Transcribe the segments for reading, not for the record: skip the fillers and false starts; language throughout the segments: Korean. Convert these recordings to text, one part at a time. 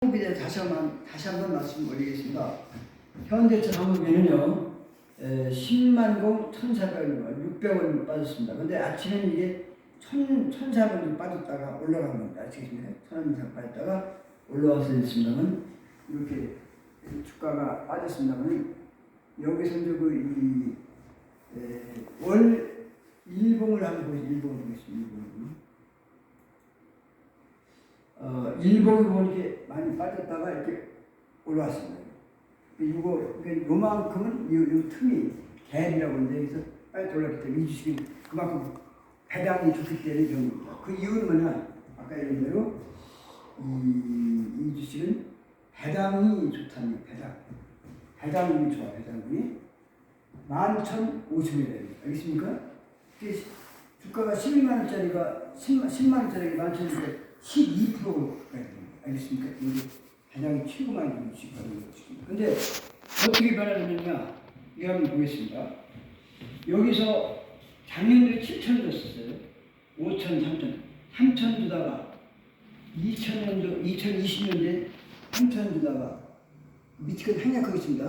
항목에 다시 한번 말씀드리겠습니다. 현대차 항목에는요 10만 공 1,400원, 600원 빠졌습니다. 근데 아침에는 이게 1,400원 빠졌다가 올라간 겁니다. 아시겠습니까? 1,000원 이상 빠졌다가 올라와서 있습니다만 이렇게 주가가 빠졌습니다만 여기서 이제 월 일봉을 한번 보겠습니다. 일봉을 보겠습니다. 일봉이 이렇게 많이 빠졌다가 이렇게 올라왔습니다. 요만큼은 요 틈이 갭이라고 하는데 여기서 빨리 올랐기 때문에 이 주식은 그만큼 배당이 좋기 때문에 그런 겁니다. 그 이유는 뭐냐? 아까 얘기한 대로 이 주식은 배당이 좋다니 배당이 좋아. 배당이 11,050원이에요. 알겠습니까? 주가가 12만원짜리가 10만원짜리가 11,000원인데 12%가 됩니다. 알겠습니까? 이게 배당이 최고 많이 되는 주식입니다. 근데 어떻게 변화되느냐? 이거 한번 보겠습니다. 여기서 작년에 7,000원 줬었어요. 5,000, 3,000. 3,000 주다가 2000년도, 2020년대 3,000 주다가 밑에까지 한약하겠습니다.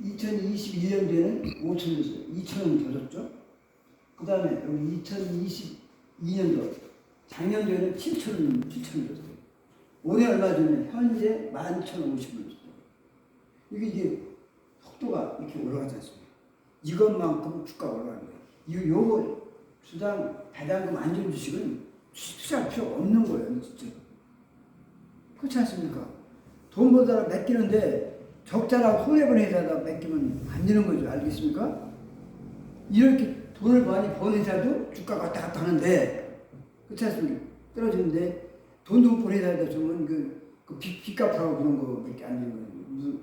2021년도에는 5,000 줬어요. 2,000원 더 줬죠. 그 다음에 여기 2022년도 작년도에는 7,000원 줬어요. 올해 얼마 전에 현재 11,050원 줬어요. 이게 속도가 이렇게 올라가지 않습니까? 이것만큼 주가가 올라가는 거예요. 요거 주당 배당금 안 주는 주식은 투자할 필요 없는 거예요, 진짜. 그렇지 않습니까? 돈 벌다가 맡기는데 적자라고 손해보는 회사다 맡기면 안 되는 거죠. 알겠습니까? 이렇게 돈을 많이 버는 회사도 주가가 왔다 갔다 하는데, 그렇지 않습니까? 떨어지는데, 돈도 못 버는 회사에다 주면 빚값하고 그런 거밖에 안 되는 거예요.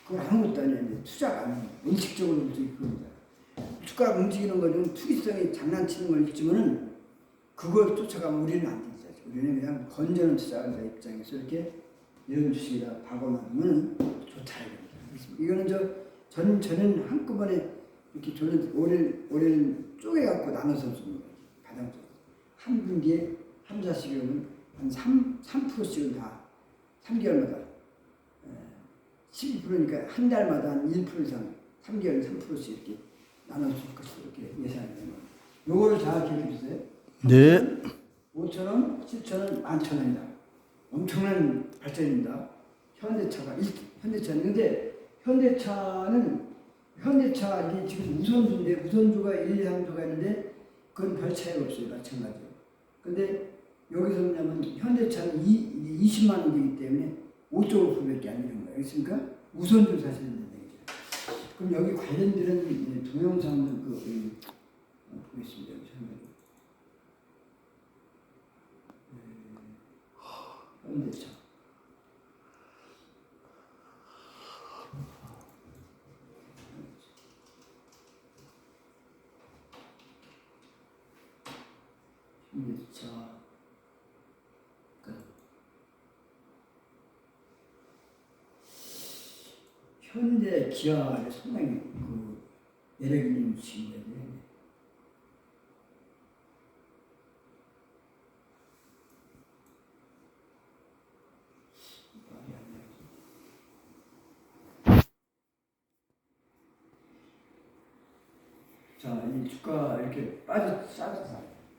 그걸 아무것도 아니에요. 투자가 아니에요. 원칙적으로 그럽니다. 주가가 움직이는 거는 투기성이 장난치는 걸 있지만은 그걸 쫓아가면 우리는 안 되죠. 우리는 그냥 건전한 투자자 입장에서 이렇게 이런 주식이다 박아놓으면 좋다. 이거는 저는 한꺼번에 이렇게 저는 올해는 쪼개갖고 나눠서 줍니다. 가장 한 분기에 3,4씩이면 한 3%씩은 다 3개월마다 12%니까 한 달마다 한 1% 이상 3개월에 3%씩 이렇게 나눠서 줄 것으로 이렇게 예상합니다. 요거를 잘 기억해 주세요. 네. 5,000원, 7,000원, 11,000원이다. 엄청난 발전입니다. 현대차는 근데 현대차 이게 지금 우선주인데 우선주가 1, 2, 3주가 있는데 그건 별 차이가 없어요. 마찬가지로. 근데 여기서 뭐냐면 현대차는 20만 원 되기 때문에 5.5%밖에 안 되는 거예요. 알겠습니까? 우선주 사시는 얘기죠. 그럼 여기 관련되는 동영상들 보겠습니다. 현대차. 현대차. 현대 기아를 상당히 매력 있는 주식인데 자, 이 주가 이렇게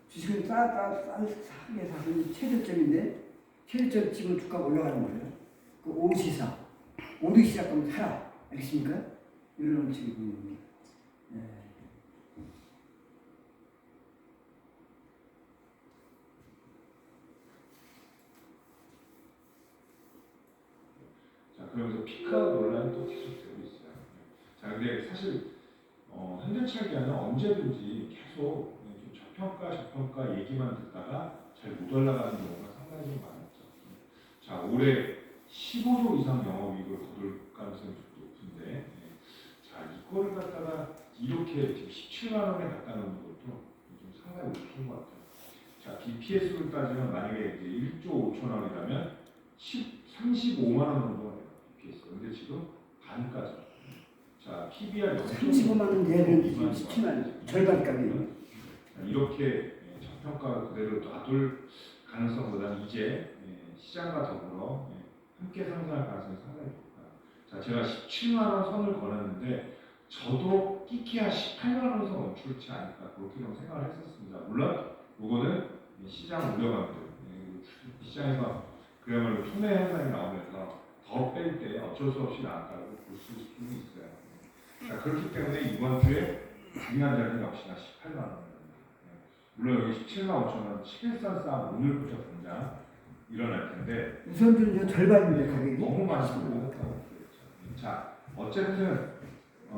주식은 싸게 사서 최저점인데 최저점 지금 주가가 올라가는 거예요. 그 오시사. 오르기 시작하면 사라. 알겠습니까? 이런 원칙이 보입니다. 자, 그러면서 피크아웃 논란이 또 계속되고 있어요. 자, 근데 사실 현대차기아는 언제든지 계속 좀 저평가 얘기만 듣다가 잘 못 올라가는 경우가 상당히 좀 많았죠. 자, 올해 15조 이상 영업이익을 거둘 가능성이 좀 높은데, 자, 이거를 갖다가 이렇게 지금 17만 원에 갖다 놓는 것도 좀 상당히 높은 것 같아요. 자, BPS를 따지면 만약에 이제 1조 5천 원이라면 35만 원 정도가 돼요. BPS. 근데 지금 반까지. 자, PBR 35만 원 내는 17만 절반값이에요. 이렇게 저평가 그대로 놔둘 가능성보다는 이제 시장과 더불어 함께 상승할 가능성이 상당히 높다. 자, 제가 17만 원 선을 걸었는데 저도 끼케야 18만 원 선 멈출지 않을까 그렇게 좀 생각을 했었습니다. 물론 이거는 시장 우려감들, 시장에서 그야말로 투매 현상이 나오면서 더 뺄 때 어쩔 수 없이 나왔다고 볼 수 있어요. 자, 그렇기 때문에 이번 주에 중요한 자리는 역시나 18만 원입니다. 물론 여기 17만 5천 원 11선 싸움 오늘부터 당장 일어날 텐데 우선주는 절반인데 가격이 너무 많이 오르고 자, 어쨌든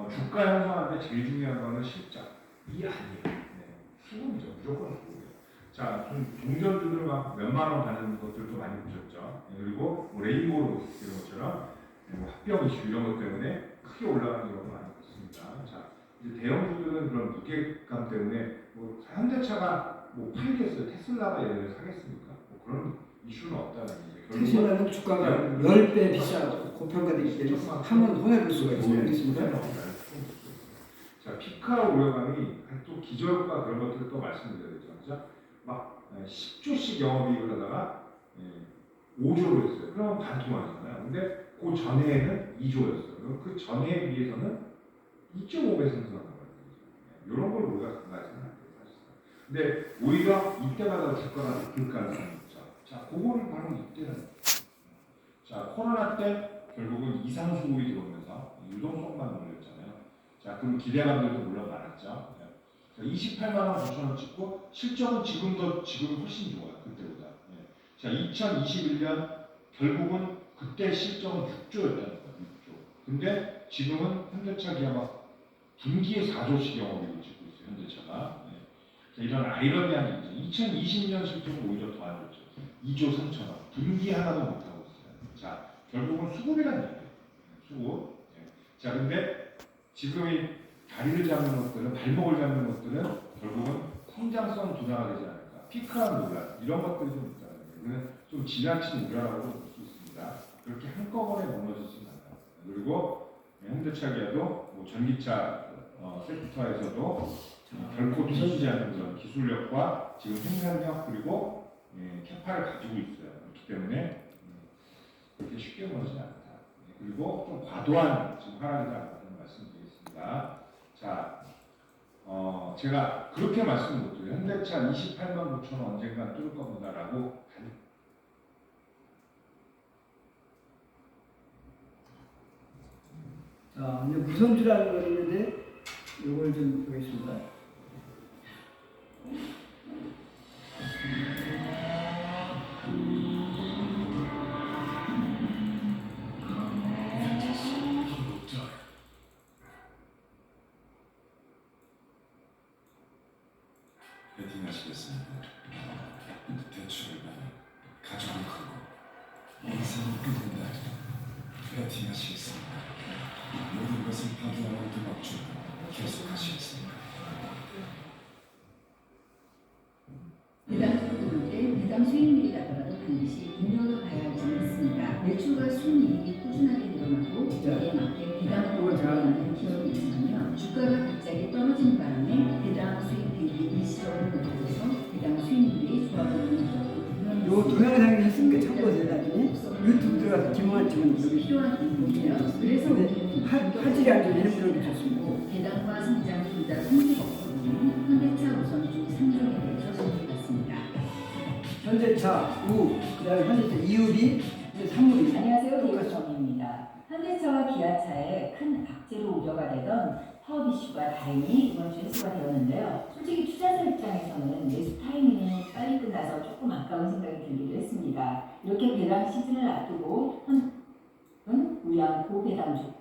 주가 형성하는데 제일 중요한 거는 실적이 아니에요. 수급이죠. 무조건 수급이에요. 자, 좀 동전주들 막 몇만 원 가는 것들도 많이 보셨죠. 그리고 뭐 레인보우 이런 것처럼 뭐 합병 이슈 이런 것 때문에 크게 올라가는 경우가 많이 있습니다. 자, 이제 대형주들은 그런 무게감 때문에 뭐 현대차가 뭐 팔겠어요. 테슬라가 얘네를 사겠습니까? 뭐 그런 이슈는 없다는 얘기죠. 테슬라는 주가가 10배 비싸고 고평가되기 때문에 한번 손해볼 수가 있습니다. 자, 피카 우려감이 또 기저효과 그런 것들을 또 말씀드려야 되죠. 그죠? 막 10조씩 영업이익을 하다가 5조로 했어요. 그러면 반토막이잖아요. 근데 그 전해에는 2조였어요. 그럼 그 전해에 비해서는 2.5배 상승한 거예요. 이런 걸 우리가 생각해서는 안 돼요. 사실상. 근데 오히려 이때마다 주가가 높을 가능성이 있죠. 자, 그거를 바로 이때는. 자, 코로나 때 결국은 이상 수급이 들어오면서 유동성만 올렸잖아요. 자, 그럼 기대감들도 물론 많았죠. 28만 원 9천 원 찍고 실적은 지금 훨씬 좋아요. 그때보다. 자, 2021년 결국은 그때 실적은 6조였다는 거예요. 6조. 근데 지금은 현대차 기아가 분기에 4조씩 영업이익을 찍고 있어요. 현대차가. 자, 이런 아이러니한 일이죠. 2020년 실적은 오히려 더 안 좋죠. 2조 3천 원. 분기 하나도 못하고 있어요. 자, 결국은 수급이라는 얘기예요. 수급. 자, 근데 지금 이 다리를 잡는 것들은, 발목을 잡는 것들은 결국은 성장성 둔화가 되지 않을까. 피크한 논란, 이런 것들이 좀 있다는 거예요. 이거는 좀 지나친 우려라고 볼 수 있습니다. 그렇게 한꺼번에 무너지지는 않아요. 그리고 현대차 기아도 뭐 전기차 섹터에서도 결코 뒤지지 않는 그런 기술력과 지금 생산력 그리고 캐파를 가지고 있어요. 그렇기 때문에 그렇게 쉽게 무너지지 않다. 그리고 좀 과도한 지금 하락이다 라는 말씀드리겠습니다. 자, 제가 그렇게 말씀을 못 드려요. 현대차 28만 9천 원 언젠가 뚫을 겁니다라고. 자, 이제 우선주라는 거 있는데 이걸 좀 보겠습니다. 배팅하시겠습니다. 대출을 받아 가족을 크고 인생을 끊는다. 배팅하시겠습니다. 모든 것을 파괴하고 도박주고 계속하시겠습니다. 배당 속도를 때 배당 수익률이 나더라도 반드시 눈여겨 봐야 하지 않습니다. 매출과 순이익이 꾸준하게 늘어나고 이에 맞게 배당을 제한하는 기업이 있으며 주가가 갑자기 떨어진 바람에 배당 수익 비율이 일시적으로 높아져서 배당 수익률이 좋아지는 기업도 요 동영상이 했으니까 참고해서 나중에 유튜브 들어가서 김원환 찍은 여기 필요한 인물이에요. 그래서 우리는 화질이 안 좋은 해부력이 좋습니다. 배당과 성장 둘 다 성격 없거든요. 현대차 우선주 3종에 대해서 정리해봤습니다. 현대차 우, 그다음에 현대차 이율이 산물이 안녕하세요. 이호정입니다. 현대차와 기아차의 큰 악재로 우려가 되던 파업 이슈가 다행히 이번 주 해소가 되었는데요. 솔직히 투자자 입장에서는 매수 타이밍이 빨리 끝나서 조금 아까운 생각이 들기도 했습니다. 이렇게 배당 시즌을 앞두고 우량 고배당주로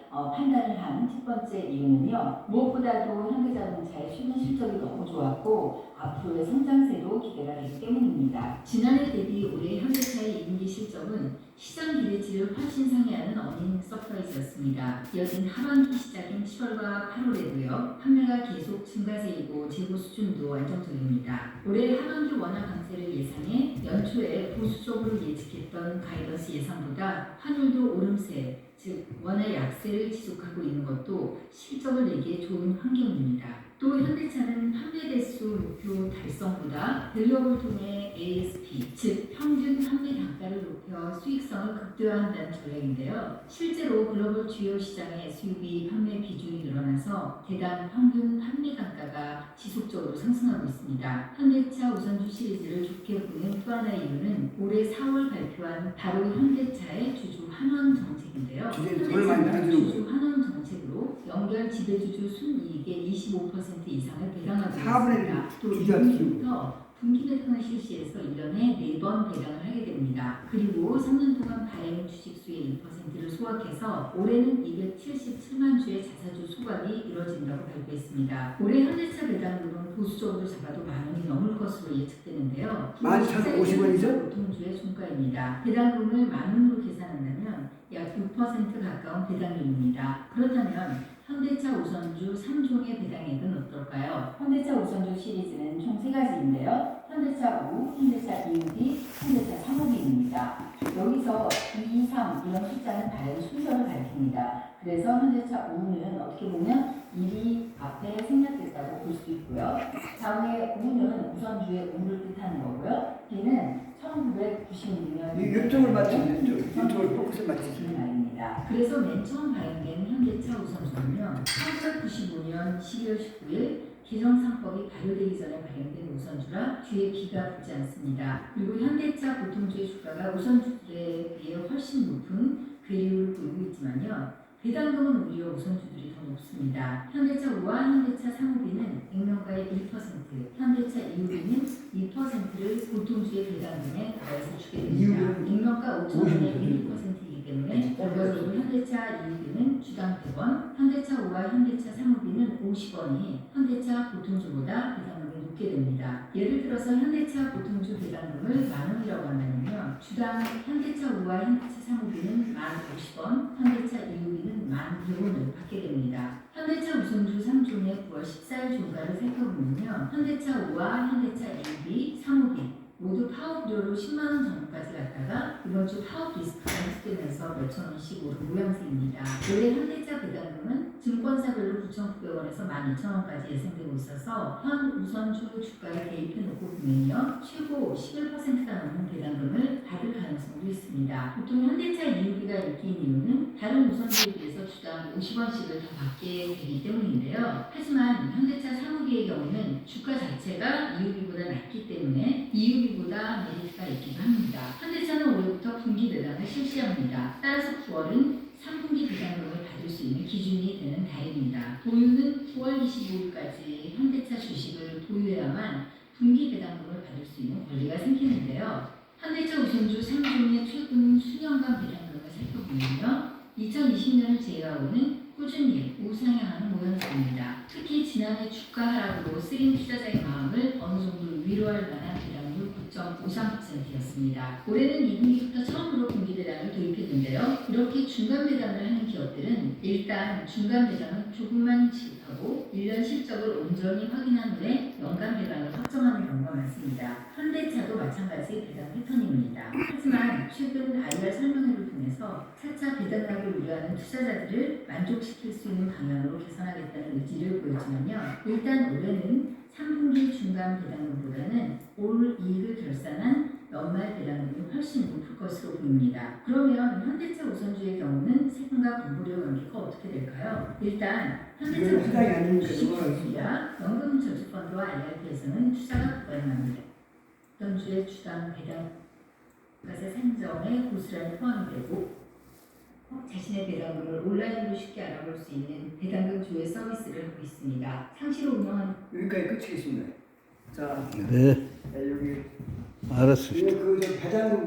판단을 한 첫 번째 이유는요. 무엇보다도 현대자동차의 최근 실적이 너무 좋았고 앞으로의 성장세도 기대가 되기 때문입니다. 지난해 대비 올해 현대차의 2분기 실적은 시장 기대치를 훨씬 상회하는 어닝 서프라이즈였습니다. 이어진 하반기 시작인 7월과 8월에도요. 판매가 계속 증가세이고 재고 수준도 안정적입니다. 올해 하반기 원화 강세를 예상해 연초에 보수적으로 예측했던 가이던스 예상보다 환율도 오름세, 즉 원화 약세를 지속하고 있는 것도 실적을 내기에 좋은 환경입니다. 또 현대차는 판매 대수 목표 달성보다 밸류업을 통해 ASP, 즉 평균 판매 단가 단가를 높여 수익성을 극대화한다는 전략인데요. 실제로 글로벌 주요 시장의 SUV 판매 비중이 늘어나서 대당 평균 판매 단가가 지속적으로 상승하고 있습니다. 현대차 우선주 시리즈를 좋게 보는 또 하나의 이유는 올해 4월 발표한 바로 현대차의 주주 환원 정책인데요. 주주에 돈을 많이 현대차는 받는 주주 환원 정책으로 연결 지배주주 순이익의 25% 이상을 배당하고 4분의 있습니다. 또 비교할 2분기부터 분기 배당을 실시해서 1년에 4번 배당을 하게 됩니다. 그리고 3년 동안 발행 주식수의 1%를 소각해서 올해는 277만 주의 자사주 소각이 이루어진다고 발표했습니다. 올해 현대차 배당금은 보수적으로 잡아도 10,000원이 넘을 것으로 예측되는데요. 11,050원이죠? 보통주의 중가입니다. 배당금을 10,000원으로 계산한다면 약 6% 가까운 배당률입니다. 그렇다면 현대차 우선주 3종의 배당액은 어떨까요? 현대차 우선주 시리즈는 총 3가지인데요. 현대차 우, 현대차 EUV, 현대차 3호기입니다. 여기서 2, 3 이런 숫자는 다른 순서를 가리킵니다. 그래서 현대차 우는 어떻게 보면 1이 앞에 생략됐다고 볼 수 있고요. 다음에 우는 우선주의 우를 뜻하는 거고요. B는 1996년 이쪽을 맞추면 이쪽을 포커스를 맞추시면 말입니다. 그래서 맨 처음 발행된 현대차 우선주는요. 1995년 12월 19일 개정상법이 발효되기 전에 발행된 우선주라 뒤에 B가 붙지 않습니다. 그리고 현대차 보통주의 주가가 우선주들에 비해 훨씬 높은 괴리율을 보이고 있지만요. 배당금은 오히려 우선주들이 더 높습니다. 현대차 우와 현대차 3호비는 액면가의 1%, 현대차 2호비는 2%를 보통주의 배당금에 더해서 주게 됩니다. 액면가 5,000원의 1%이기 때문에 결과적으로 현대차 2호비는 주당 100원, 현대차 우와 현대차 3호비는 50원이 현대차 보통주보다 배당금이 높게 됩니다. 예를 들어서 현대차 보통주 배당금을 10,000원이라고 한다면요. 주당 현대차 우와 현대차 3호비는 1050원, 현대차 2호비는 11,100원을 받게 됩니다. 현대차 우선주 3종의 9월 14일 종가를 살펴보면요. 현대차 우와 현대차 2호비, 3호비 모두 파업료로 10만원 전후까지 갔다가 이번 주 파업 리스크가 해소되면서 몇천 원씩 오른 모양새입니다. 올해 현대차 배당금은 증권사별로 9,900원에서 12,000원까지 예상되고 있어서 현 우선주 주가에 대입해놓고 보면요. 최고 11%가 넘는 배당금을 받을 가능성도 있습니다. 보통 현대차 2호비가 인기인 이유는 다른 우선주에 비해서 주당 50원씩을 더 받게 되기 때문인데요. 하지만 현대차 3호비의 경우는 주가 자체가 2호비보다 낮기 때문에 2호비보다 메리트가 있기도 합니다. 현대차는 올해부터 분기 배당을 실시합니다. 따라서 9월은 3분기 배당금을 받을 수 있는 기준이 되는 달입니다. 보유는 9월 25일까지 현대차 주식을 보유해야만 분기 배당금을 받을 수 있는 권리가 생기는데요. 현대차 우선주 3종의 최근 수년간 배당금을 살펴보면요. 2020년을 제외하고는 꾸준히 우상향하는 모양새입니다. 특히 지난해 주가 하락으로 쓰린 투자자의 마음을 어느 정도 위로할 만한 배당률 9.53%였습니다. 올해는 2분기부터 처음으로 분기 배당을 도입했는데요. 이렇게 중간 배당을 하는 기업들은 일단 중간 배당은 조금만 지급하고 1년 실적을 온전히 확인한 후에 연간 배당을 확정하는 경우가 많습니다. 현대차도 마찬가지 배당 패턴입니다. 하지만 최근 IR 설명회를 통해서 차차 배당락을 우려하는 투자자들을 만족시킬 수 있는 방향으로 개선하겠다는 의지를 보였지만요. 일단 올해는 3분기 중간 배당금보다는 올 이익을 결산한 연말 배당금이 훨씬 높을 것으로 보입니다. 그러면 현대차 우선주의 경우는 세금과 분보료 관계가 어떻게 될까요? 일단 현대차 해당이 아니니까 주식수야 연금저축펀드와 IRP에서는 투자가 불가능합니다. 현주의 주당 배당가세 산정에 고스란히 포함이 되고 자신의 배당금을 온라인으로 쉽게 알아볼 수 있는 배당금 조회 서비스를 하고 있습니다. 상시로 운영하는 여기까지 끝이겠습니다. 자, 네, 여기 알았습니다. 그 배당금